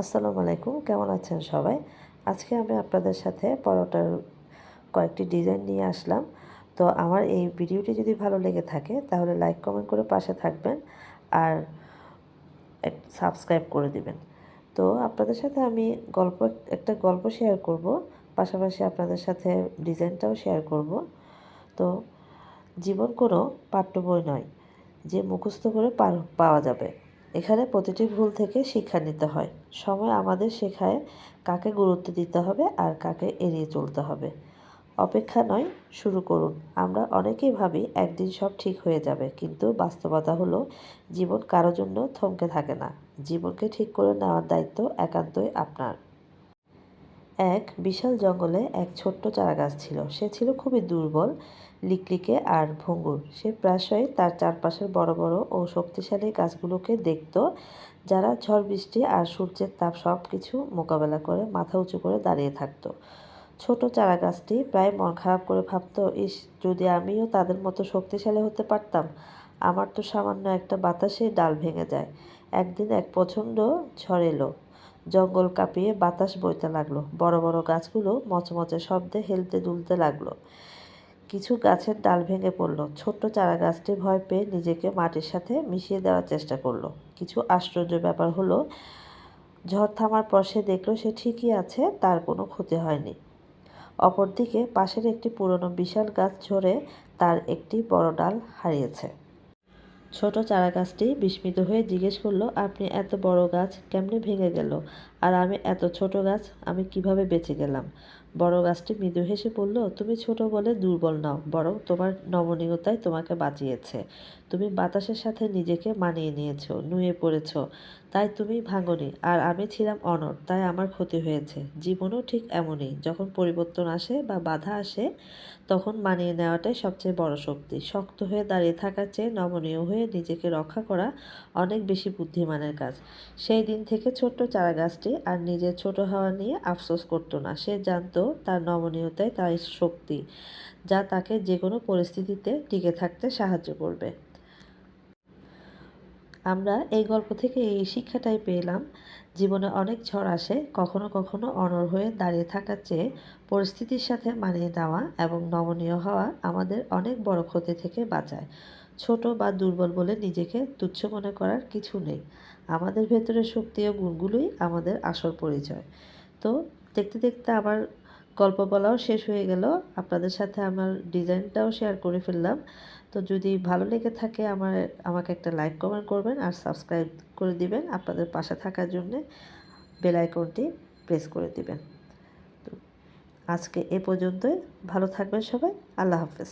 আসসালামু আলাইকুম, কেমন আছেন সবাই? আজকে আমি আপনাদের সাথে পরোটার কয়েকটি ডিজাইন নিয়ে আসলাম। তো আমার এই ভিডিওটি যদি ভালো লেগে থাকে তাহলে লাইক কমেন্ট করে পাশে থাকবেন আর সাবস্ক্রাইব করে দিবেন। তো আপনাদের সাথে আমি একটা গল্প শেয়ার করব, পাশাপাশি আপনাদের সাথে ডিজাইনটাও শেয়ার করব। তো জীবন কোনো পাঠ্য বই নয় যে মুখস্থ করে পাওয়া যাবে। এখানে প্রতিটি ভুল থেকে শিক্ষা নিতে হয়। সময় আমাদের শেখায় কাকে গুরুত্ব দিতে হবে আর কাকে এড়িয়ে চলতে হবে। অপেক্ষা নয়, শুরু করুন। আমরা অনেকেই ভাবি একদিন সব ঠিক হয়ে যাবে, কিন্তু বাস্তবতা হলো জীবন কারো জন্য থমকে থাকে না। জীবনকে ঠিক করে নেওয়ার দায়িত্ব একান্তই আপনার। এক বিশাল জঙ্গলে এক ছোট্ট চারাগাছ ছিল। সে ছিল খুবই দুর্বল, লিকলিকে আর ভঙ্গুর। সে প্রায়শই তার চারপাশের বড় বড় ও শক্তিশালী গাছগুলোকে দেখত, যারা ঝড় বৃষ্টি আর সূর্যের তাপ সব কিছু মোকাবেলা করে মাথা উঁচু করে দাঁড়িয়ে থাকত। ছোট চারাগাছটি প্রায় মন খারাপ করে ভাবত, ইস, যদি আমিও তাদের মতো শক্তিশালী হতে পারতাম। আমার তো সামান্য একটা বাতাসে ডাল ভেঙে যায়। একদিন এক প্রচণ্ড ঝড় এলো। জঙ্গল কাঁপিয়ে বাতাস বইতে লাগলো। বড় বড় গাছগুলো মচমচে শব্দে হেলতে দুলতে লাগলো। কিছু গাছের ডাল ভেঙে পড়ল। ছোট্ট চারাগাছটি ভয় পেয়ে নিজেকে মাটির সাথে মিশিয়ে দেওয়ার চেষ্টা করলো। কিছু আশ্চর্য ব্যাপার হলো, ঝড় থামার পর সে দেখলো সে ঠিকই আছে, তার কোনো ক্ষতি হয়নি। অপরদিকে পাশের একটি পুরনো বিশাল গাছ ঝরে তার একটি বড় ডাল হারিয়েছে। ছোট চারাগাছটি বিস্মিত হয়ে জিজ্ঞেস করলো, আপনি এত বড় গাছ কেমনে ভেঙে গেল? আর আমি এত ছোট গাছ, আমি কিভাবে বেঁচে গেলাম? বড় গাছটি মৃদু হেসে বলল, তুমি ছোট বলে দুর্বল নও, বরং তোমার নমনীয়তাই তোমাকে বাঁচিয়েছে। তুমি বাতাসের সাথে নিজেকে মানিয়ে নিয়েছো, নুয়ে পড়েছো, তাই তুমি ভাঙনি। আর আমি ছিলাম অনড়, তাই আমার ক্ষতি হয়েছে। জীবনও ঠিক এমনই, যখন পরিবর্তন আসে বা বাধা আসে, তখন মানিয়ে নেওয়াটাই সবচেয়ে বড় শক্তি। শক্ত হয়ে দাঁড়িয়ে থাকার চেয়ে নমনীয় হয়ে নিজেকে রক্ষা করা অনেক বেশি বুদ্ধিমানের কাজ। সেই দিন থেকে ছোট্ট চারাগাছটি আর নিজের ছোট হওয়া নিয়ে আফসোস করতো না। সে জানতো তার নমনীয়তাই তার শক্তি, যা তাকে যে কোনো পরিস্থিতিতে টিকে থাকতে সাহায্য করবে। আমরা এই গল্প থেকে এই শিক্ষাটাই পেলাম, জীবনে অনেক ঝড় আসে, কখনো কখনো অনড় হয়ে দাঁড়িয়ে থাকার চেয়ে পরিস্থিতির সাথে মানিয়ে নেওয়া এবং নমনীয় হওয়া আমাদের অনেক বড় ক্ষতি থেকে বাঁচায়। ছোট বা দুর্বল বলে নিজেকে তুচ্ছ মনে করার কিছু নেই। আমাদের ভেতরের শক্তি ও গুণগুলোই আমাদের আসল পরিচয়। তো দেখতে দেখতে আমার গল্প বলাও শেষ হয়ে গেল। আপনাদের সাথে আমার ডিজাইনটাও শেয়ার করে ফেললাম। তো যদি ভালো লেগে থাকে আমাকে একটা লাইক কমেন্ট করবেন আর সাবস্ক্রাইব করে দিবেন। আপনাদের পাশে থাকার জন্যে বেল আইকনটি প্রেস করে দিবেন। তো আজকে এ পর্যন্তই। ভালো থাকবেন সবাই। আল্লাহ হাফেজ।